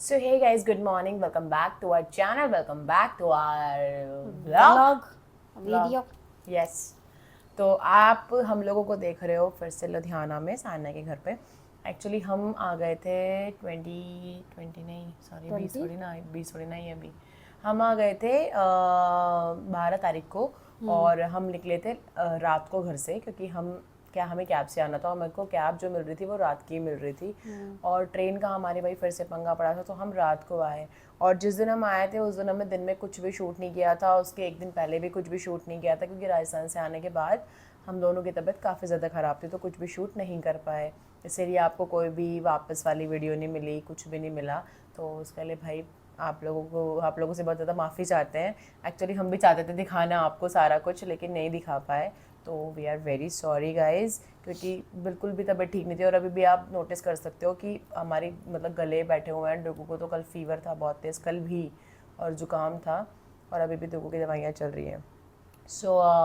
So hey guys, good morning. Welcome back to our channel. Welcome back to our vlog. Video. Yes. तो आप हम लोगों को देख रहे हो फिर से लुधियाना में सान्या के घर पे। एक्चुअली हम आ गए थे 20 नहीं, सॉरी 20 थोड़ी ना, 20 थोड़ी ना ही अभी। हम आ गए थे 12 तारीख को। और हम निकले थे रात को घर से, क्योंकि हमें कैब से आना था और मेरे को कैब जो मिल रही थी वो रात की मिल रही थी। और ट्रेन का हमारी भाई फिर से पंगा पड़ा था, तो हम रात को आए। और जिस दिन हम आए थे उस दिन हमने दिन में कुछ भी शूट नहीं किया था, उसके एक दिन पहले भी कुछ भी शूट नहीं किया था, क्योंकि राजस्थान से आने के बाद हम दोनों की तबीयत काफ़ी ज़्यादा ख़राब थी, तो कुछ भी शूट नहीं कर पाए। इसीलिए आपको कोई भी वापस वाली वीडियो नहीं मिली, कुछ भी नहीं मिला। तो उसके लिए भाई आप लोगों से बहुत ज़्यादा माफ़ी चाहते हैं। एक्चुअली हम भी चाहते थे दिखाना आपको सारा कुछ, लेकिन नहीं दिखा पाए। तो we are very sorry guys, क्योंकि बिल्कुल भी तबीयत ठीक नहीं थी। और अभी भी आप नोटिस कर सकते हो कि हमारी मतलब गले बैठे हुए हैं। डुगू को तो कल फीवर था बहुत तेज़, कल भी, और ज़ुकाम था, और अभी भी डुगू की दवाइयाँ चल रही हैं।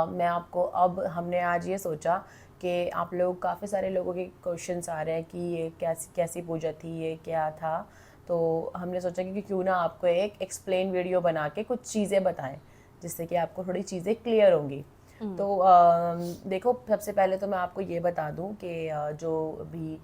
मैं आपको अब हमने आज ये सोचा कि आप लोग काफ़ी सारे लोगों के क्वेश्चंस आ रहे हैं कि ये कैसी कैसी पूजा थी, ये क्या था। तो हमने सोचा कि क्यों ना आपको एक एक्सप्लेन वीडियो बना के कुछ चीज़ें बताएं, जिससे कि आपको थोड़ी चीज़ें क्लियर होंगी। तो देखो, सबसे पहले तो मैं आपको ये बता दूं कि जो भी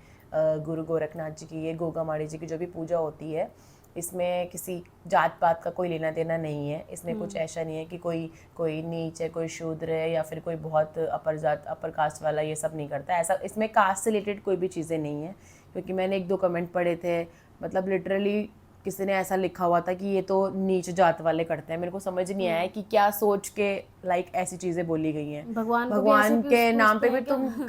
गुरु गोरखनाथ जी की, ये गोगामाड़ी जी की जो भी पूजा होती है, इसमें किसी जात पात का कोई लेना देना नहीं है। इसमें कुछ ऐसा नहीं है कि कोई कोई नीच है, कोई शूद्र है, या फिर कोई बहुत अपर जात अपर कास्ट वाला, ये सब नहीं करता ऐसा। इसमें कास्ट से रिलेटेड कोई भी चीज़ें नहीं है, क्योंकि मैंने एक दो कमेंट पढ़े थे, मतलब लिटरली किसी ने ऐसा लिखा हुआ था कि ये तो नीच जात वाले करते हैं। मेरे को समझ नहीं आया कि क्या सोच के लाइक ऐसी चीज़ें बोली गई हैं। भगवान को भी ऐसे भगवान के नाम पूछते पे भी हैं क्या? तुम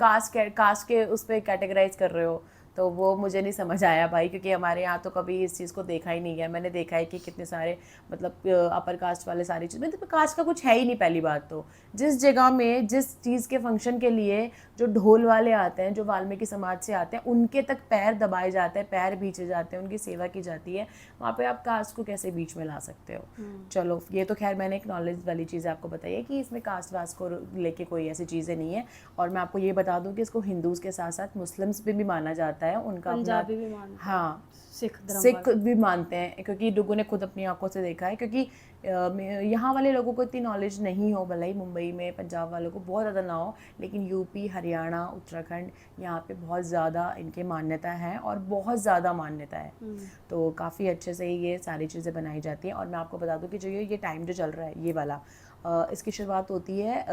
कास्ट के उस पर कैटेगराइज कर रहे हो, तो वो मुझे नहीं समझ आया भाई, क्योंकि हमारे यहाँ तो कभी इस चीज़ को देखा ही नहीं गया। मैंने देखा है कि कितने सारे मतलब अपर कास्ट वाले सारी चीज़, मतलब कास्ट का कुछ है ही नहीं। पहली बात तो जिस जगह में जिस चीज़ के फंक्शन के लिए जो ढोल वाले आते हैं, जो वाल्मीकि समाज से आते हैं, उनके तक पैर दबाए जाते हैं, पैर बीचे जाते हैं, उनकी सेवा की जाती है। वहाँ पे आप कास्ट को कैसे बीच में ला सकते हो? चलो, ये तो खैर मैंने एक नॉलेज वाली चीज़ आपको बताई है कि इसमें कास्ट वास्ट को लेके कोई ऐसी चीज़ें नहीं है। और मैं आपको ये बता दूं कि इसको हिंदूज़ के साथ साथ मुस्लिम्स पे भी माना जाता है, उनका अपना। पंजाबी भी मानते हैं, हाँ, सिख धर्म सिख वाले। भी मानते हैं, क्योंकि डुगू ने खुद अपनी आंखों से देखा है। क्योंकि यहाँ वाले लोगों को इतनी नॉलेज नहीं हो, भले ही मुंबई में पंजाब वालों को बहुत ज़्यादा ना हो, लेकिन यूपी, हरियाणा, उत्तराखंड, यहाँ पे बहुत ज़्यादा इनके मान्यता है, और बहुत ज़्यादा मान्यता है। तो काफ़ी अच्छे से ये सारी चीज़ें बनाई जाती हैं। और मैं आपको बता दूं कि जो ये टाइम जो चल रहा है ये वाला, इसकी शुरुआत होती है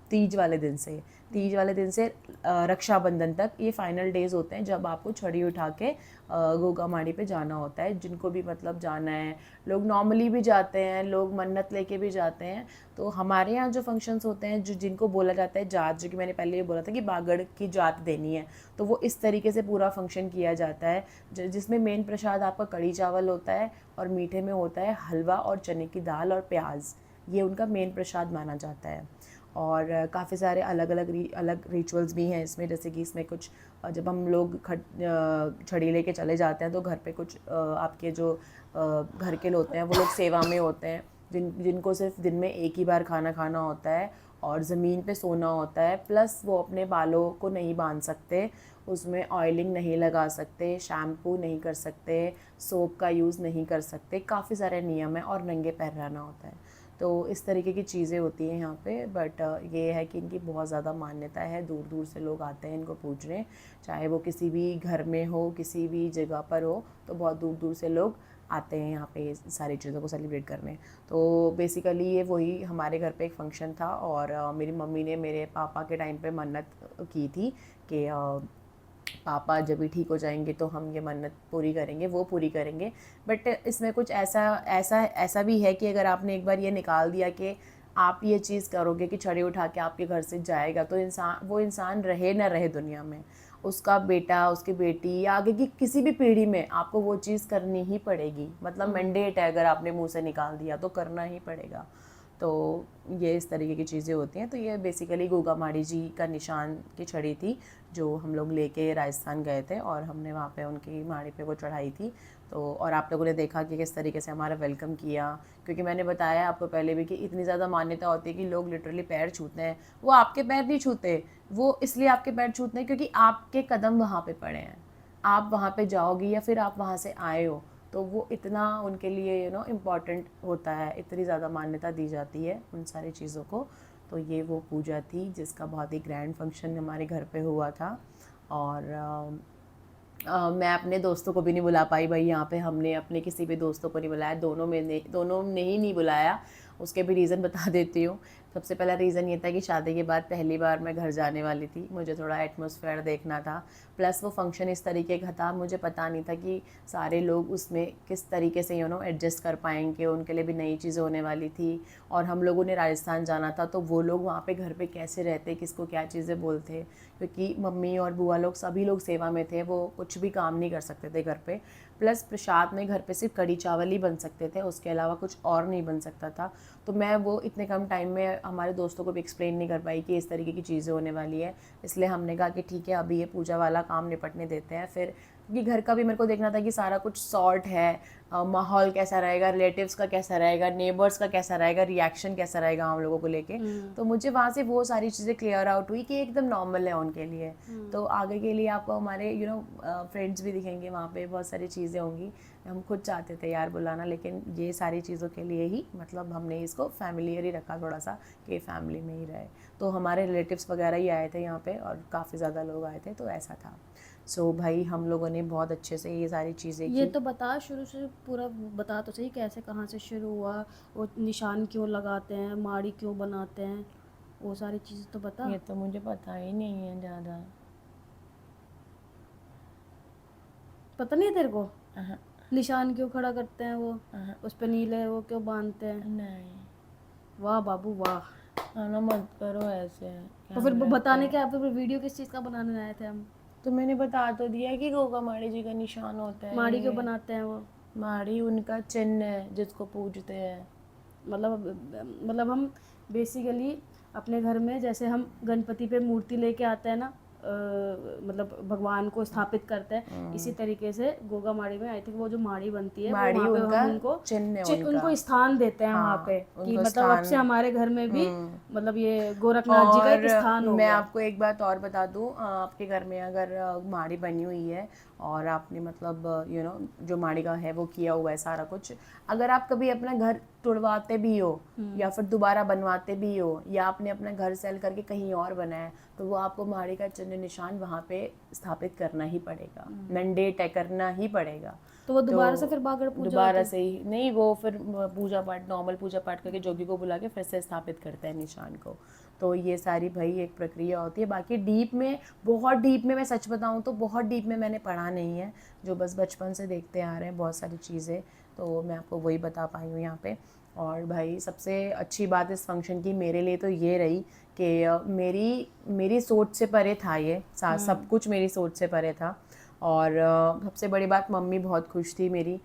तीज वाले दिन से। तीज वाले दिन से रक्षाबंधन तक ये फाइनल डेज होते हैं, जब आपको छड़ी उठा के गोगामाड़ी पे जाना होता है। जिनको भी मतलब जाना है, लोग नॉर्मली भी जाते हैं, लोग मन्नत लेके भी जाते हैं। तो हमारे यहाँ जो फंक्शंस होते हैं, जो जिनको बोला जाता है जात, जो कि मैंने पहले ये बोला था कि बागड़ की जात देनी है, तो वो इस तरीके से पूरा फंक्शन किया जाता है, जिसमें मेन प्रसाद आपका कढ़ी चावल होता है, और मीठे में होता है हलवा और चने की दाल और प्याज। ये उनका मेन प्रसाद माना जाता है। और काफ़ी सारे अलग रिचुअल्स भी हैं इसमें, जैसे कि इसमें कुछ जब हम लोग छड़ी लेके चले जाते हैं, तो घर पे कुछ आपके जो घर के लोग होते हैं, वो लोग सेवा में होते हैं, जिनको सिर्फ दिन में एक ही बार खाना खाना होता है, और ज़मीन पे सोना होता है। प्लस वो अपने बालों को नहीं बांध सकते, उसमें ऑयलिंग नहीं लगा सकते, शैम्पू नहीं कर सकते, सोप का यूज़ नहीं कर सकते। काफ़ी सारे नियम हैं, और नंगे पैर रहना होता है। तो इस तरीके की चीज़ें होती हैं यहाँ पे। बट ये है कि इनकी बहुत ज़्यादा मान्यता है, दूर दूर से लोग आते हैं इनको पूजने, चाहे वो किसी भी घर में हो, किसी भी जगह पर हो, तो बहुत दूर दूर से लोग आते हैं यहाँ पे सारी चीज़ों को सेलिब्रेट करने। तो बेसिकली ये वही हमारे घर पे एक फंक्शन था, और मेरी मम्मी ने मेरे पापा के टाइम पे मन्नत की थी कि पापा जब भी ठीक हो जाएंगे तो हम ये मन्नत पूरी करेंगे, वो पूरी करेंगे। बट इसमें कुछ ऐसा ऐसा ऐसा भी है कि अगर आपने एक बार ये निकाल दिया कि आप ये चीज़ करोगे कि छड़ी उठा के आपके घर से जाएगा, तो वो इंसान रहे ना रहे दुनिया में, उसका बेटा, उसकी बेटी, या आगे की किसी भी पीढ़ी में आपको वो चीज़ करनी ही पड़ेगी। मतलब मैंडेट है, अगर आपने मुंह से निकाल दिया तो करना ही पड़ेगा। तो ये इस तरीके की चीज़ें होती हैं। तो ये बेसिकली गोगामाड़ी जी का निशान की छड़ी थी, जो हम लोग लेके राजस्थान गए थे, और हमने वहाँ पे उनकी माड़ी पे वो चढ़ाई थी। तो और आप लोगों ने देखा कि किस तरीके से हमारा वेलकम किया, क्योंकि मैंने बताया आपको पहले भी कि इतनी ज़्यादा मान्यता होती है कि लोग लिटरली पैर छूते हैं। वो आपके पैर नहीं छूते, वो इसलिए आपके पैर छूते हैं क्योंकि आपके कदम वहाँ पे पड़े हैं। आप वहाँ पे जाओगी या फिर आप वहाँ से आए हो, तो वो इतना उनके लिए इम्पॉर्टेंट होता है, इतनी ज़्यादा मान्यता दी जाती है उन सारी चीज़ों को। तो ये वो पूजा थी जिसका बहुत ही ग्रैंड फंक्शन हमारे घर पे हुआ था। और मैं अपने दोस्तों को भी नहीं बुला पाई भाई, यहाँ पे हमने अपने किसी भी दोस्तों को नहीं बुलाया, दोनों ने ही नहीं बुलाया। उसके भी रीज़न बता देती हूँ। सबसे पहला रीज़न ये था कि शादी के बाद पहली बार मैं घर जाने वाली थी, मुझे थोड़ा एटमॉस्फेयर देखना था। प्लस वो फंक्शन इस तरीके का था, मुझे पता नहीं था कि सारे लोग उसमें किस तरीके से एडजस्ट कर पाएंगे, उनके लिए भी नई चीज़ें होने वाली थी। और हम लोगों ने राजस्थान जाना था, तो वो लोग वहाँ पे घर पे कैसे रहते, किसको क्या चीज़ें बोलते, क्योंकि मम्मी और बुआ लोग सभी लोग सेवा में थे, वो कुछ भी काम नहीं कर सकते थे घर पे। प्लस प्रसाद में घर पे सिर्फ कढ़ी चावल ही बन सकते थे, उसके अलावा कुछ और नहीं बन सकता था। तो मैं वो इतने कम टाइम में हमारे दोस्तों को भी एक्सप्लेन नहीं कर पाई कि इस तरीके की चीज़ें होने वाली है। इसलिए हमने कहा कि ठीक है, अभी ये पूजा वाला काम निपटने देते हैं फिर, क्योंकि घर का भी मेरे को देखना था कि सारा कुछ सॉर्ट है, माहौल कैसा रहेगा, रिलेटिव्स का कैसा रहेगा, नेबर्स का कैसा रहेगा, रिएक्शन कैसा रहेगा हम लोगों को लेके। तो मुझे वहाँ से वो सारी चीज़ें क्लियर आउट हुई कि एकदम नॉर्मल है उनके लिए। तो आगे के लिए आपको हमारे फ्रेंड्स भी दिखेंगे वहाँ पे, बहुत सारी चीज़ें होंगी। हम खुद चाहते थे यार बुलाना, लेकिन ये सारी चीज़ों के लिए ही मतलब हमने इसको फैमिलियर ही रखा थोड़ा सा, कि फैमिली में ही रहे। तो हमारे रिलेटिव्स वगैरह ही आए थे यहाँ पे और काफ़ी ज़्यादा लोग आए थे, तो ऐसा था। सो भाई हम लोगों ने बहुत अच्छे से ये सारी चीज़ें ये की। तो बता, शुरू से पूरा बता तो सही, कैसे कहाँ से शुरू हुआ, वो निशान क्यों लगाते हैं, माड़ी क्यों बनाते हैं, वो सारी चीज़ें तो बता। ये तो मुझे पता ही नहीं है ज़्यादा। पता नहीं है तेरे को अहं, निशान क्यों खड़ा करते हैं वो, अहं, उस पे नीले वो क्यों बांधते हैं? नहीं। वाह बाबू वाह। ना मत करो ऐसे। तो फिर वो बताने क्या, फिर वीडियो किस चीज़ का बनाने आए थे हम? तो मैंने बता तो दिया कि गोगा माड़ी जी का निशान होता है माड़ी ये। क्यों बनाते हैं वो? माड़ी उनका चिन्ह है जिसको पूजते हैं। मतलब हम बेसिकली अपने घर में जैसे हम गणपति पे मूर्ति लेके आते हैं ना, मतलब भगवान को स्थापित करते हैं, इसी तरीके से गोगा माड़ी में आई थिंक वो जो माड़ी बनती है वो माड़ी वहाँ पे उनका हम उनको चिन्ह है उनका। उनको स्थान देते हैं हाँ, वहाँ पे, कि उनको मतलब अब से स्थान। हमारे घर में भी मतलब ये गोरखनाथ जी का एक स्थान हो मैं गया। आपको एक बात और बता दूं, आपके घर में अगर माड़ी बनी हुई है और आपने मतलब जो माड़ी का है वो किया हुआ है सारा कुछ, अगर आप कभी अपना घर तुड़वाते भी हो या फिर दोबारा बनवाते भी हो, या आपने अपना घर सेल करके कहीं और बनाया, तो वो आपको माड़ी का चिन्ह निशान वहाँ पे स्थापित करना ही पड़ेगा, मैंडेट है, करना ही पड़ेगा। तो वो दोबारा से फिर बागड़ पूजा दोबारा होती से ही नहीं, वो फिर पूजा पाठ, नॉर्मल पूजा पाठ करके जोगी को बुला के फिर से स्थापित करते हैं निशान को। तो ये सारी भाई एक प्रक्रिया होती है। बाकी डीप में, बहुत डीप में मैं सच बताऊं तो बहुत डीप में मैंने पढ़ा नहीं है, जो बस बचपन से देखते आ रहे हैं बहुत सारी चीज़ें, तो मैं आपको वही बता पाई हूँ यहाँ पे। और भाई सबसे अच्छी बात इस फंक्शन की मेरे लिए तो ये रही कि मेरी सोच से परे था ये सब कुछ, मेरी सोच से परे था। और सबसे बड़ी बात, मम्मी बहुत खुश थी मेरे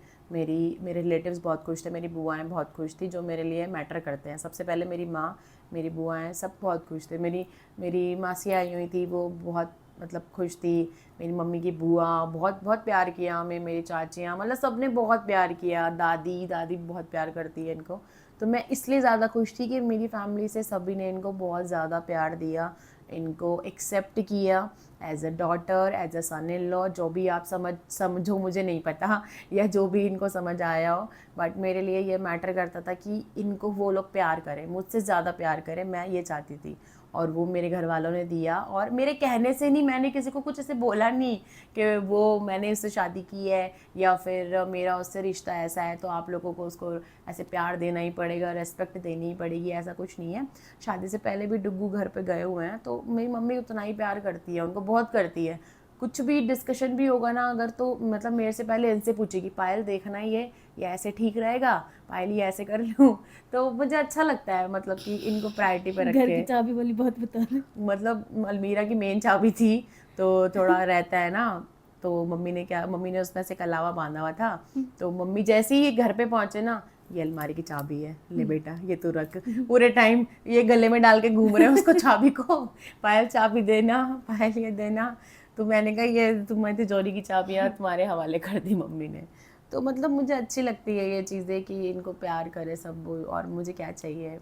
रिलेटिव्स बहुत खुश थे, मेरी बुआएं बहुत खुश थी, जो मेरे लिए मैटर करते हैं। सबसे पहले मेरी माँ, मेरी बुआएं सब बहुत खुश थे। मेरी मासी आई हुई थी, वो बहुत मतलब खुश थी। मेरी मम्मी की बुआ बहुत बहुत प्यार किया हमें, मेरी चाचियाँ, मतलब सब ने बहुत प्यार किया। दादी बहुत प्यार करती है इनको। तो मैं इसलिए ज़्यादा खुश थी कि मेरी फैमिली से सभी ने इनको बहुत ज़्यादा प्यार दिया, इनको एक्सेप्ट किया as a daughter, as a son in law, जो भी आप समझो, मुझे नहीं पता, या जो भी इनको समझ आया हो, बट मेरे लिए ये मैटर करता था कि इनको वो लोग प्यार करें, मुझसे ज़्यादा प्यार करें, मैं ये चाहती थी। और वो मेरे घर वालों ने दिया, और मेरे कहने से नहीं, मैंने किसी को कुछ ऐसे बोला नहीं कि वो मैंने उससे शादी की है या फिर मेरा उससे रिश्ता ऐसा है तो आप लोगों को उसको ऐसे प्यार देना ही पड़ेगा, रेस्पेक्ट देनी ही पड़ेगी, ऐसा कुछ नहीं है। शादी से पहले भी डुग्गू घर पे गए हुए हैं, तो मेरी मम्मी उतना ही प्यार करती है, उनको बहुत करती है। कुछ भी डिस्कशन भी होगा ना अगर, तो मतलब मेरे से पहले इनसे पूछेगी, पायल देखना ही है, ये ऐसे ठीक रहेगा, पायल ये ऐसे कर लूँ। तो मुझे अच्छा लगता है मतलब कि इनको प्रायोरिटी पे रख घर के। की चाबी वाली बात बता रहे। मतलब अलमीरा की मेन चाबी थी, तो थोड़ा रहता है ना, तो मम्मी ने उसमें से एक अलावा बांधा हुआ था। तो मम्मी जैसे ही घर पे पहुंचे ना, ये अलमारी की चाबी है, ले बेटा ये तू रख। पूरे टाइम ये गले में डाल के घूम रहे हैं उसको चाबी को, पायल चाबी देना, पायल ये देना। तो मैंने कहा ये तुम्हारी तिजोरी की चाबियाँ तुम्हारे हवाले कर दी मम्मी ने। तो मतलब मुझे अच्छी लगती है ये चीज़ें कि इनको प्यार करे सब, और मुझे क्या चाहिए।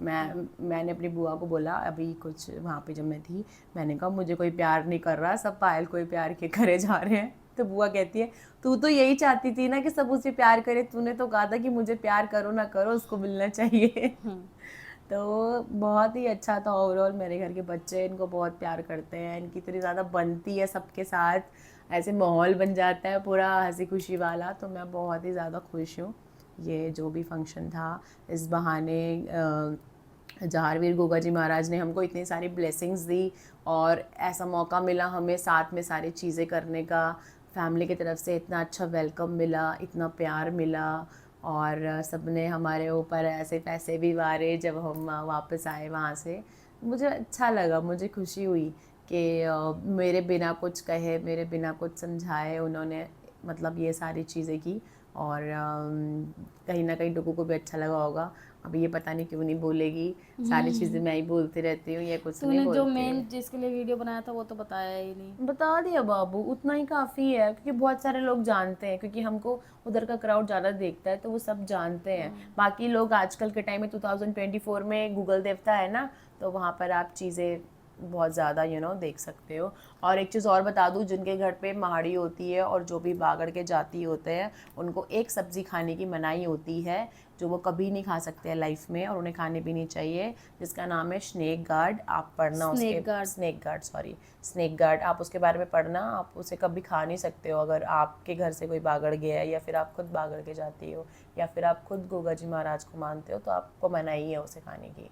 मैंने अपनी बुआ को बोला अभी कुछ वहाँ पे जब मैं थी, मैंने कहा मुझे कोई प्यार नहीं कर रहा, सब पायल को ही प्यार के करे जा रहे हैं। तो बुआ कहती है तू तो यही चाहती थी ना कि सब उसे प्यार करे, तूने तो कहा था कि मुझे प्यार करो ना करो उसको मिलना चाहिए। तो बहुत ही अच्छा था ओवरऑल। मेरे घर के बच्चे इनको बहुत प्यार करते हैं, इनकी इतनी ज़्यादा बनती है सबके साथ, ऐसे माहौल बन जाता है पूरा हंसी खुशी वाला। तो मैं बहुत ही ज़्यादा खुश हूँ। ये जो भी फंक्शन था, इस बहाने जहारवीर गोगा जी महाराज ने हमको इतनी सारी ब्लेसिंग्स दी और ऐसा मौका मिला हमें साथ में सारी चीज़ें करने का। फैमिली की तरफ से इतना अच्छा वेलकम मिला, इतना प्यार मिला, और सबने हमारे ऊपर ऐसे पैसे भी वारे जब हम वापस आए वहाँ से। मुझे अच्छा लगा, मुझे खुशी हुई कि मेरे बिना कुछ कहे, मेरे बिना कुछ समझाए उन्होंने मतलब ये सारी चीज़ें की। और कहीं ना कहीं लोगों को भी अच्छा लगा होगा। अब ये पता नहीं क्यों नहीं बोलेगी, सारी चीज़ें मैं ही बोलती रहती हूँ, ये कुछ नहीं तूने जो बोलती मेन है। जिसके लिए वीडियो बनाया था वो तो बताया ही नहीं। बता दिया बाबू, उतना ही काफ़ी है, क्योंकि बहुत सारे लोग जानते हैं, क्योंकि हमको उधर का क्राउड ज़्यादा देखता है तो वो सब जानते हैं। बाकी लोग आजकल के टाइम में 2024 में गूगल देवता है ना, तो वहाँ पर आप चीज़ें बहुत ज़्यादा देख सकते हो। और एक चीज़ और बता दूँ, जिनके घर पे महाड़ी होती है और जो भी बागड़ के जाति होते हैं उनको एक सब्ज़ी खाने की मनाही होती है जो वो कभी नहीं खा सकते हैं लाइफ में, और उन्हें खानी भी नहीं चाहिए, जिसका नाम है स्नेक गार्ड। आप पढ़ना उसके, snake guard, sorry snake guard, आप उसके बारे में पढ़ना। आप उसे कभी खा नहीं सकते हो अगर आपके घर से कोई बागड़ गया है, या फिर आप खुद बागड़ के जाती हो, या फिर आप खुद गोगा जी महाराज को मानते हो, तो आपको मनाही है उसे खाने की,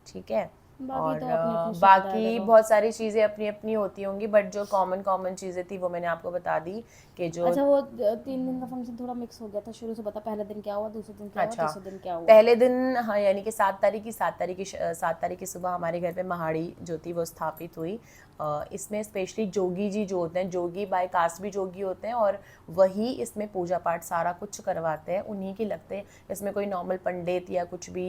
ठीक है। बाकी और तो अपनी अपनी श्रद्धा है, बाकी देखो। बहुत सारी चीज़ें अपनी अपनी होती होंगी, बट जो कॉमन चीज़ें थी वो मैंने आपको बता दी कि जो अच्छा, वो 3 दिन का फंक्शन थोड़ा मिक्स हो गया था, शुरू से बता। पहले दिन क्या हुआ, दूसरे दिन क्या हुआ, अच्छा, तीसरे दिन क्या हुआ? पहले दिन, हाँ, यानी कि 7 तारीख की सुबह हमारे घर पे महाड़ी जो थी वो स्थापित हुई। इसमें स्पेशली जोगी जी जो होते हैं, जोगी बाय कास्ट भी जोगी होते हैं, और वही इसमें पूजा पाठ सारा कुछ करवाते हैं, उन्हीं के लगते हैं। इसमें कोई नॉर्मल पंडित या कुछ भी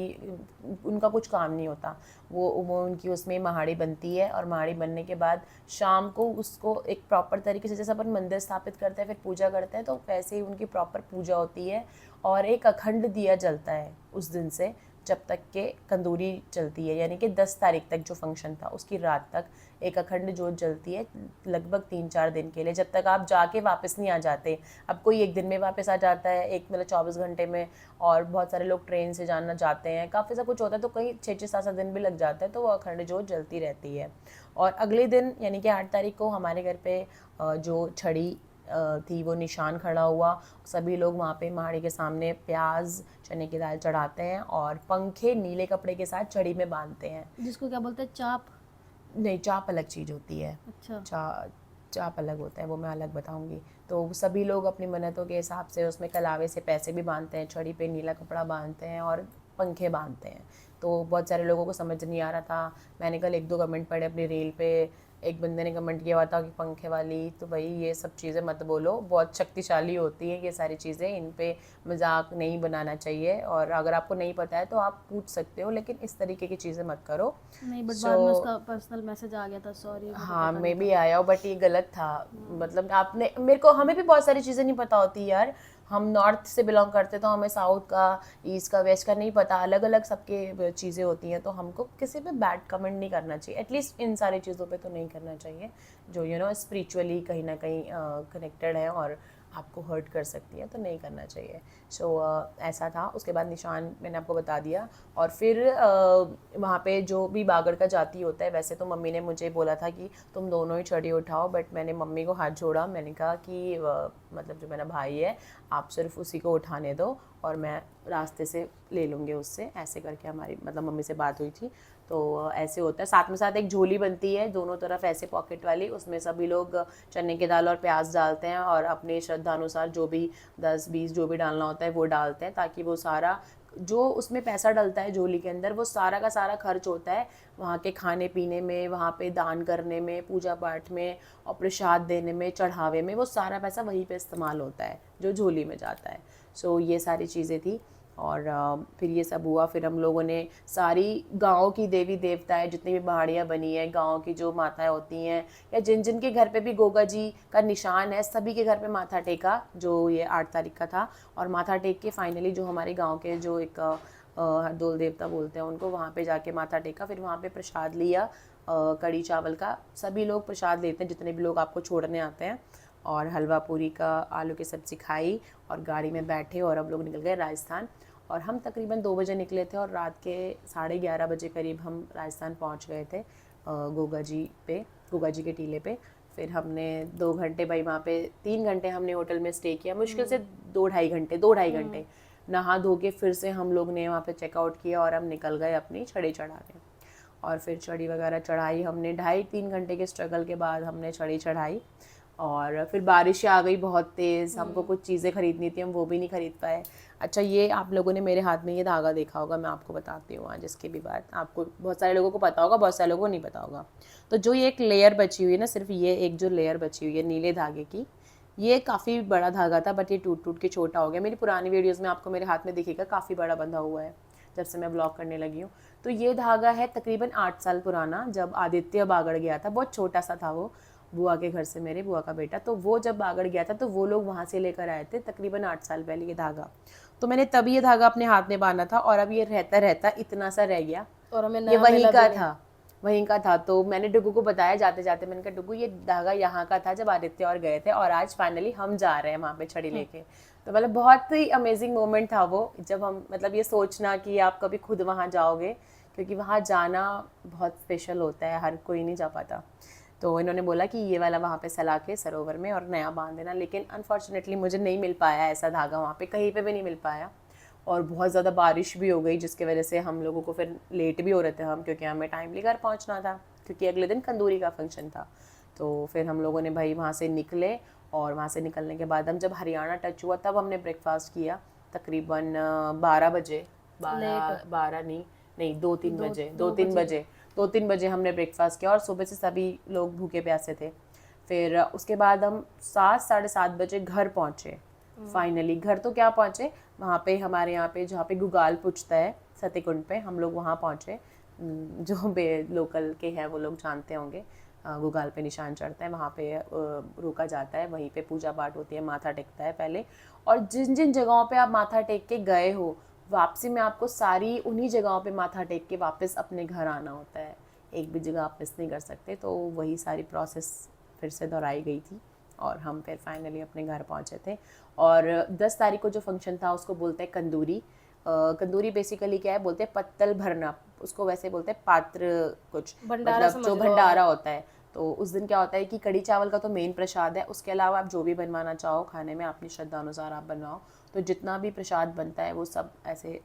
उनका कुछ काम नहीं होता। वो उनकी उसमें महाड़ी बनती है, और महाड़ी बनने के बाद शाम को उसको एक प्रॉपर तरीके से, जैसे अपन मंदिर स्थापित करते हैं फिर पूजा करते हैं, तो वैसे ही उनकी प्रॉपर पूजा होती है। और एक अखंड दिया जलता है उस दिन से जब तक के कंदूरी चलती है, यानी कि 10 तारीख तक जो फंक्शन था उसकी रात तक एक अखंड जोत जलती है, लगभग 3-4 दिन के लिए, जब तक आप जाके वापस नहीं आ जाते। अब कोई एक दिन में वापस आ जाता है, एक मतलब 24 घंटे में, और बहुत सारे लोग ट्रेन से जाना चाहते हैं, काफ़ी सा कुछ होता है, तो कहीं 6-7 दिन भी लग जाता है, तो वो अखंड जोत जलती रहती है। और अगले दिन यानी कि 8 तारीख को हमारे घर पे जो छड़ी थी वो निशान खड़ा हुआ। सभी लोग वहाँ पे महाड़ी के सामने प्याज, चने की दाल चढ़ाते हैं और पंखे नीले कपड़े के साथ छड़ी में बांधते हैं। जिसको क्या बोलते हैं, चाप? नहीं, चाप अलग चीज़ होती है। अच्छा। चाप अलग होता है, वो मैं अलग बताऊंगी। तो सभी लोग अपनी मन्नतों के हिसाब से उसमें कलावे से पैसे भी बांधते हैं, छड़ी पे नीला कपड़ा बांधते हैं और पंखे बांधते हैं। तो बहुत सारे लोगों को समझ नहीं आ रहा था। मैंने कल 1-2 कमेंट पढ़े अपनी रील पे। एक बंदे ने कमेंट किया हुआ था कि पंखे वाली, तो भाई ये सब चीज़ें मत बोलो, बहुत शक्तिशाली होती हैं ये सारी चीज़ें, इन पे मजाक नहीं बनाना चाहिए। और अगर आपको नहीं पता है तो आप पूछ सकते हो, लेकिन इस तरीके की चीज़ें मत करो। नहीं, बट बाद में उसका पर्सनल मैसेज आ गया था, सॉरी। हाँ, मैं भी आया हूँ, बट ये गलत था। मतलब आपने मेरे को, हमें भी बहुत सारी चीज़ें नहीं पता होती यार। हम नॉर्थ से बिलोंग करते तो हमें साउथ का, ईस्ट का, वेस्ट का नहीं पता, अलग अलग सबके चीज़ें होती हैं। तो हमको किसी पे बैड कमेंट नहीं करना चाहिए, एटलीस्ट इन सारी चीज़ों पे तो नहीं करना चाहिए जो स्पिरिचुअली कहीं ना कहीं कनेक्टेड है और आपको हर्ट कर सकती है, तो नहीं करना चाहिए। सो ऐसा था। उसके बाद निशान मैंने आपको बता दिया। और फिर वहाँ पे जो भी बागड़ का जाति होता है, वैसे तो मम्मी ने मुझे बोला था कि तुम दोनों ही छड़ी उठाओ, बट मैंने मम्मी को हाथ जोड़ा। मैंने कहा कि मतलब जो मेरा भाई है, आप सिर्फ उसी को उठाने दो और मैं रास्ते से ले लूँगी उससे, ऐसे करके हमारी मतलब मम्मी से बात हुई थी। तो ऐसे होता है। साथ में साथ एक झोली बनती है दोनों तरफ ऐसे पॉकेट वाली, उसमें सभी लोग चने की दाल और प्याज डालते हैं और अपनी श्रद्धा अनुसार जो भी 10-20 जो भी डालना होता है वो डालते हैं, ताकि वो सारा जो उसमें पैसा डलता है झोली के अंदर, वो सारा का सारा खर्च होता है वहाँ के खाने पीने में, वहाँ पे दान करने में, पूजा पाठ में और प्रसाद देने में, चढ़ावे में, वो सारा पैसा वहीं पे इस्तेमाल होता है जो झोली में जाता है। सो ये सारी चीज़ें थी। और फिर ये सब हुआ। फिर हम लोगों ने सारी गाँव की देवी देवताएं, जितनी भी पहाड़ियाँ बनी हैं, गाँव की जो माताएं होती हैं, या जिन जिन के घर पे भी गोगा जी का निशान है, सभी के घर पे माथा टेका, जो ये 8 तारीख का था। और माथा टेक के फाइनली जो हमारे गाँव के जो एक हरदोल देवता बोलते हैं उनको, वहाँ पे जाके माथा टेका। फिर वहाँ पे प्रसाद लिया कड़ी चावल का। सभी लोग प्रसाद लेते हैं जितने भी लोग आपको छोड़ने आते हैं। और हलवा पूरी का आलू की सब्ज़ी खाई और गाड़ी में बैठे और हम लोग निकल गए राजस्थान। और हम तकरीबन 2 बजे निकले थे और रात के 11:30 बजे करीब हम राजस्थान पहुंच गए थे गोगा जी के टीले पे। फिर हमने 2 घंटे भाई वहाँ पे 3 घंटे हमने होटल में स्टे किया, मुश्किल से 2 ढाई घंटे नहा धो के फिर से हम लोग ने वहाँ पे चेकआउट किया और हम निकल गए अपनी छड़ी चढ़ाने। और फिर छड़ी वगैरह चढ़ाई हमने, 2.5-3 घंटे के स्ट्रगल के बाद हमने छड़ी चढ़ाई। और फिर बारिश आ गई बहुत तेज़, हमको कुछ चीज़ें खरीदनी थी, हम वो भी नहीं खरीद पाए। अच्छा, ये आप लोगों ने मेरे हाथ में ये धागा देखा होगा, मैं आपको बताती हूँ आज इसकी भी बात। आपको बहुत सारे लोगों को पता होगा, बहुत सारे लोगों को नहीं पता होगा। तो जो ये एक लेयर बची हुई है ना, सिर्फ ये एक जो लेयर बची हुई है नीले धागे की, ये काफ़ी बड़ा धागा था, बट ये टूट टूट के छोटा हो गया। मेरी पुरानी वीडियोज़ में आपको मेरे हाथ में दिखेगा काफ़ी बड़ा बंधा हुआ है जब से मैं ब्लॉग करने लगी हूँ। तो ये धागा है तकरीबन 8 साल पुराना, जब आदित्य बागड़ गया था, बहुत छोटा सा था वो, बुआ के घर से, मेरे बुआ का बेटा। तो वो जब बागड़ गया था तो वो लोग वहाँ से लेकर आए थे तकरीबन 8 साल पहले ये धागा। तो मैंने तभी ये धागा अपने हाथ में बांधा था और अब ये रहता रहता इतना सा रह गया, और हमें ये वहीं का था। तो मैंने डुगू को बताया जाते जाते, मैंने कहा डुगू ये धागा यहाँ का था जब आदित्य और गए थे, और आज फाइनली हम जा रहे हैं वहाँ पे छड़ी लेके। तो मतलब बहुत ही अमेजिंग मोमेंट था वो, जब हम मतलब ये सोचना कि आप कभी खुद वहाँ जाओगे, क्योंकि वहाँ जाना बहुत स्पेशल होता है, हर कोई नहीं जा पाता। तो इन्होंने बोला कि ये वाला वहाँ पे सला के सरोवर में और नया बांध देना, लेकिन अनफॉर्चुनेटली मुझे नहीं मिल पाया ऐसा धागा, वहाँ पे कहीं पे भी नहीं मिल पाया। और बहुत ज़्यादा बारिश भी हो गई जिसकी वजह से हम लोगों को फिर लेट भी हो रहे थे हम, क्योंकि हमें टाइमली घर पहुँचना था, क्योंकि अगले दिन कंदूरी का फंक्शन था। तो फिर हम लोगों ने भाई वहाँ से निकले, और वहाँ से निकलने के बाद हम जब हरियाणा टच हुआ तब हमने ब्रेकफास्ट किया तकरीबन 12 बजे, 12 नहीं 2-3 बजे हमने ब्रेकफास्ट किया, और सुबह से सभी लोग भूखे प्यासे थे। फिर उसके बाद हम 7-7:30 बजे घर पहुँचे। फाइनली घर तो क्या पहुँचे, वहाँ पे हमारे यहाँ पे जहाँ पे गुगाल पूछता है सतीकुंड पे, हम लोग वहाँ पहुँचे। जो लोकल के हैं वो लोग जानते होंगे, गुगाल पे निशान चढ़ता है, वहाँ पे रोका जाता है, वहीं पे पूजा पाठ होती है, माथा टेकता है पहले। और जिन जिन जगहों पे आप माथा टेक के गए हो, वापसी में आपको सारी उन्हीं जगहों पे माथा टेक के वापस अपने घर आना होता है, एक भी जगह आप मिस नहीं कर सकते। तो वही सारी प्रोसेस फिर से दोहराई गई थी और हम फिर फाइनली अपने घर पहुँचे थे। और 10 तारीख को जो फंक्शन था उसको बोलते हैं कंदूरी। कंदूरी बेसिकली क्या है, बोलते हैं पत्तल भरना, उसको वैसे बोलते हैं पात्र कुछ, मतलब जो भंडारा होता है। तो उस दिन क्या होता है कि कड़ी चावल का तो मेन प्रसाद है, उसके अलावा आप जो भी बनवाना चाहो खाने में अपनी श्रद्धा अनुसार आप बनवाओ। तो जितना भी प्रसाद बनता है वो सब ऐसे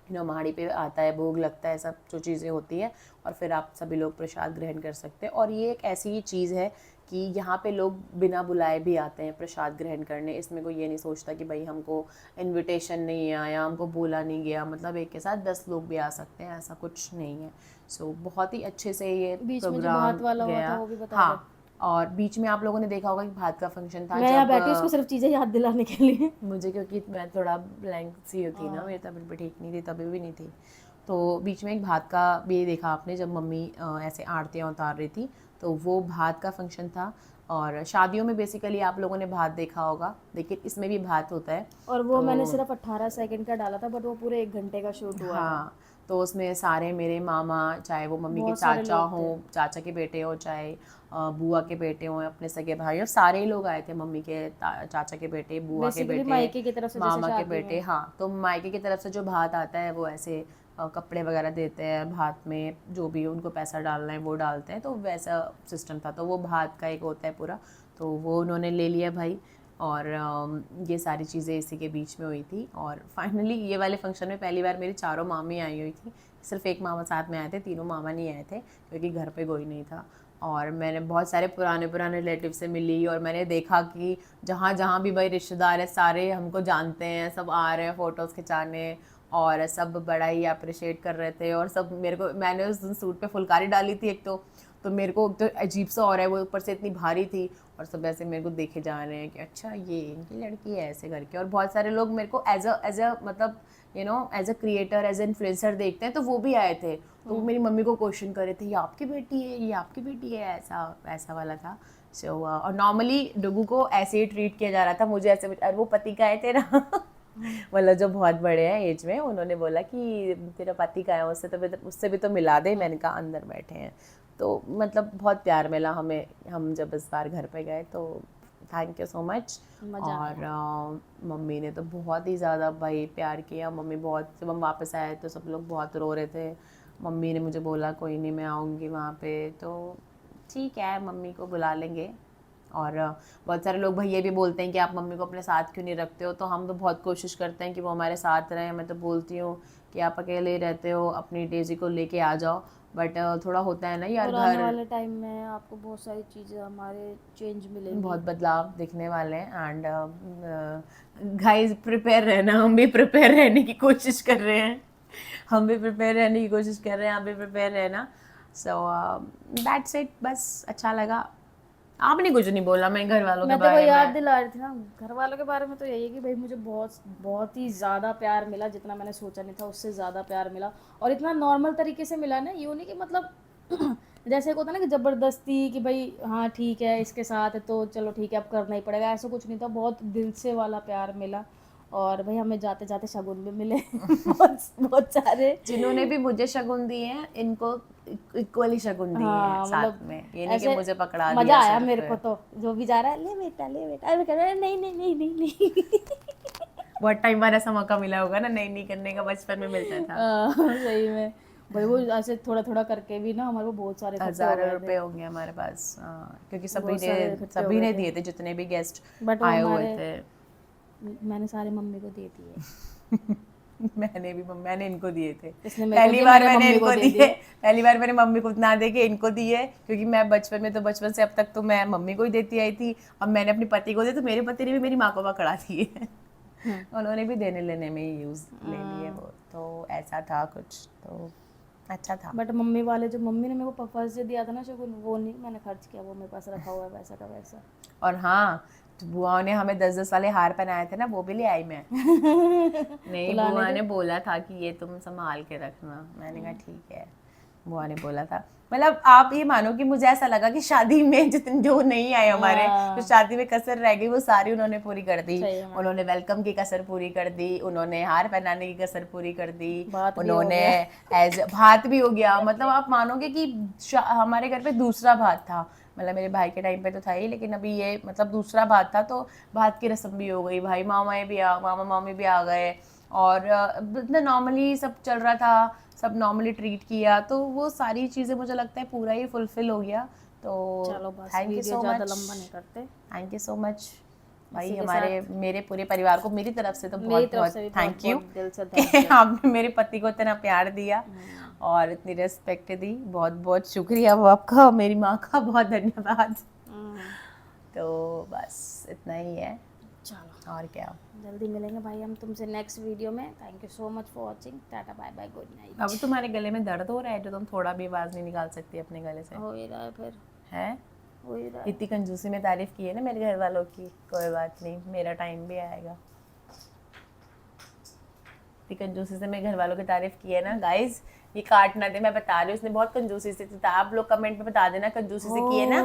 महाड़ी पे आता है, भोग लगता है, सब जो चीज़ें होती हैं, और फिर आप सभी लोग प्रसाद ग्रहण कर सकते हैं। और ये एक ऐसी ही चीज़ है कि यहाँ पे लोग बिना बुलाए भी आते हैं प्रसाद ग्रहण करने। इसमें कोई ये नहीं सोचता कि भाई हमको इनविटेशन नहीं आया, हमको बोला नहीं गया, मतलब एक के साथ 10 लोग भी आ सकते हैं, ऐसा कुछ नहीं है। सो बहुत ही अच्छे से ये प्रोग्राम गया। हाँ, और बीच में आप लोगों ने देखा होगा कि भात का फंक्शन था, मैं यहाँ बैठी उसको सिर्फ चीज़ें याद दिलाने के लिए। मुझे क्योंकि मैं थोड़ा ब्लैंक सी थी ना, मेरी तबीयत भी ठीक नहीं थी, तभी भी नहीं थी। तो बीच में एक भात का भी देखा आपने, जब मम्मी ऐसे आरतियाँ उतार रही थी, तो वो भात का फंक्शन था। और शादियों में बेसिकली आप लोगों ने भात देखा होगा, लेकिन इसमें भी भात होता है। और वो मैंने सिर्फ 18 सेकंड का डाला था, बट वो पूरे 1 घंटे का शूट हुआ। हाँ, तो उसमें सारे मेरे मामा, चाहे वो मम्मी के चाचा हों, चाचा के बेटे हो, चाहे बुआ के बेटे हों, अपने सगे भाई, और सारे लोग आए थे, मम्मी के चाचा के बेटे, बुआ के बेटे, मायके की तरफ से, मामा के बेटे। हाँ, तो मायके की तरफ से जो भात आता है वो ऐसे कपड़े वगैरह देते हैं, भात में जो भी उनको पैसा डालना है वो डालते हैं, तो वैसा सिस्टम था। तो वो भात का एक होता है पूरा, तो वो उन्होंने ले लिया भाई। और ये सारी चीज़ें इसी के बीच में हुई थी। और फाइनली ये वाले फंक्शन में पहली बार मेरी चारों मामी आई हुई थी, सिर्फ एक मामा साथ में आए थे, तीनों मामा नहीं आए थे क्योंकि घर पे कोई नहीं था। और मैंने बहुत सारे पुराने रिलेटिव से मिली, और मैंने देखा कि जहाँ जहाँ भी भाई रिश्तेदार है सारे हमको जानते हैं, सब आ रहे हैं फ़ोटोज़ खिंचाने, और सब बड़ा ही अप्रिशिएट कर रहे थे। और सब मेरे को, मैंने उस दिन सूट पे फुलकारी डाली थी एक तो मेरे को तो अजीब सा हो रहा है, वो ऊपर से इतनी भारी थी, और सब ऐसे मेरे को देखे जा रहे हैं कि अच्छा ये इनकी लड़की है ऐसे करके। और बहुत सारे लोग मेरे को एज अ मतलब as a creator, as a influencer देखते हैं, तो वो भी आए थे। तो वो मेरी मम्मी को क्वेश्चन कर रहे थे, ये आपकी बेटी है, ये आपकी बेटी है, ऐसा वाला था। सो और नॉर्मली डुगू को ऐसे ही ट्रीट किया जा रहा था, मुझे ऐसे, और वो पति का आए थे ना मतलब जो बहुत बड़े हैं एज में, उन्होंने बोला कि तेरा पति का है, उससे भी तो मिला दे। मैंने कहा अंदर बैठे हैं। तो मतलब बहुत प्यार मिला हमें, हम जब इस बार घर पे गए तो थैंक यू सो मच। मज़ा और मम्मी ने तो बहुत ही ज़्यादा भाई प्यार किया। मम्मी बहुत, जब हम वापस आए तो सब लोग बहुत रो रहे थे। मम्मी ने मुझे बोला कोई नहीं मैं आऊँगी वहाँ पे, तो ठीक है मम्मी को बुला लेंगे। और बहुत सारे लोग भैया भी बोलते हैं कि आप मम्मी को अपने साथ क्यों नहीं रखते हो, तो हम तो बहुत कोशिश करते हैं कि वो हमारे साथ रहें। मैं तो बोलती हूँ कि आप अकेले ही रहते हो, अपनी डेज़ी को लेके आ जाओ, बट थोड़ा होता है ना यार, और आने घर वाले टाइम में आपको बहुत सारी चीज़ें हमारे चेंज मिलेंगी। बहुत बदलाव दिखने वाले हैं। एंड गाइस प्रिपेयर रहना, हम भी प्रिपेयर रहने की कोशिश कर रहे हैं, हम भी प्रिपेयर रहने की कोशिश कर रहे हैं, आप भी प्रिपेयर रहना। सो दैट्स इट, बस अच्छा लगा। आपने कुछ नहीं बोला, मैं घर वालों के मैं तो बारे याद में। दिला रही थी ना घर वालों के बारे में, तो यही है कि भाई मुझे बहुत बहुत ही ज़्यादा प्यार मिला, जितना मैंने सोचा नहीं था उससे ज़्यादा प्यार मिला। और इतना नॉर्मल तरीके से मिला ना, यूँ नहीं कि मतलब जैसे एक होता है ना कि ज़बरदस्ती कि भाई हाँ ठीक है इसके साथ है तो चलो ठीक है अब करना ही पड़ेगा, ऐसा कुछ नहीं था। बहुत दिल से वाला प्यार मिला। और भाई हमें जाते जाते शगुन भी मिले बहुत बहुत सारे। जिन्होंने भी मुझे शगुन दिए हैं, इनको इक्वली शगुन दिए हैं हाँ साथ मतलब में, ये नहीं कि ऐसे मुझे पकड़ा मज़ा दिया आया मेरे सिर्फ। को तो, जो भी जा रहा है ले बेटा ले बेटा, अरे कह रहा है नहीं नहीं नहीं नहीं नहीं बहुत टाइम बाद ऐसा मौका मिला होगा ना, नहीं नहीं करने का, बचपन में मिलता था। सही में भाई वो ऐसे थोड़ा थोड़ा करके भी ना हमारे को बहुत सारे इकट्ठे हो हज़ारों गए थे। रुपए होंगे हमारे पास, हाँ, क्योंकि बहुत सारे इकट्ठे हो गए थे, दिए थे जितने भी गेस्ट बट वो आए हुए हमारे थे। मैंने सारे मम्मी को दे दिए। मैंने इनको दिए थे। इसने मेरे को दिए, मैंने मम्मी को दे दिए। पहली बार मैंने मम्मी को ना दे के इनको दिए, क्योंकि मैं बचपन से अब तक तो मैं मम्मी को ही देती आई थी। अब मैंने अपने पति को दिए, तो मेरे पति ने भी मेरी माँ को पकड़ा दिए। उन्होंने भी देने लेने में ही यूज़ ले लिए वो, तो ऐसा था कुछ, तो अच्छा था। बट मम्मी वाले जो मम्मी ने मेरे को फर्स्ट से दिया था ना शगुन, वो नहीं मैंने खर्च किया, वो मेरे पास रखा हुआ है वैसा का वैसा। और हाँ, तो बुआ ने हमें 10-10 वाले हार पहनाए थे ना, वो भी ले आई मैं। नहीं, तो बुआ ने बोला था कि ये तुम संभाल के रखना, मैंने कहा ठीक है, बुआ ने बोला था। मतलब आप ये मानो कि मुझे ऐसा लगा कि शादी में जितने जो नहीं आए हमारे, तो शादी में कसर रह गई वो सारी उन्होंने पूरी कर दी। सही में। उन्होंने वेलकम की कसर पूरी कर दी, उन्होंने हार पहनाने की कसर पूरी कर दी, बात भी हो उन्होंने गया। एज भात भी हो गया। मतलब आप मानोगे कि हमारे घर पे दूसरा भात था, मतलब मेरे भाई के टाइम पे तो था ही, लेकिन अभी ये मतलब दूसरा भात था, तो भात की रस्म भी हो गई, भाई मामा मामी भी आ गए, और नॉर्मली सब चल रहा था, सब नॉर्मली ट्रीट किया, तो वो सारी चीज़ें मुझे लगता है पूरा ही फुलफिल हो गया। तो चलो बस थैंक यू वीडियो सो ज़्यादा मच, लंबा नहीं करते। थैंक यू सो मच भाई, इसी के हमारे मेरे पूरे परिवार को मेरी तरफ से तो मेरी बहुत तरफ बहुत से भी थैंक यू बहुत दिल से कि थैंक यू। आपने मेरे पति को इतना प्यार दिया और इतनी रेस्पेक्ट दी, बहुत बहुत शुक्रिया वो आपका, मेरी माँ का बहुत धन्यवाद। तो बस इतना ही है, चलो और क्या। जल्दी मिलेंगे भाई हम तुमसे नेक्स्ट वीडियो में। Thank you so much for watching. Tata bye bye good night. अब तुम्हारे गले में दर्द हो रहा है, जो तुम थोड़ा भी आवाज़ नहीं निकाल सकती अपने गले से, हो ही रहा है फिर, है? हो ही रहा है। इतनी कंजूसी में तारीफ की है ना मेरे घर वालों की, कोई बात नहीं, मेरा टाइम भी आएगा। इतनी कंजूसी से मेरे घर वालों की तारीफ की है ना गाइज, ये काट ना दे, मैं बता रही हूँ, उसने बहुत कंजूसी से, आप लोग कमेंट में बता देना कंजूसी से की है ना।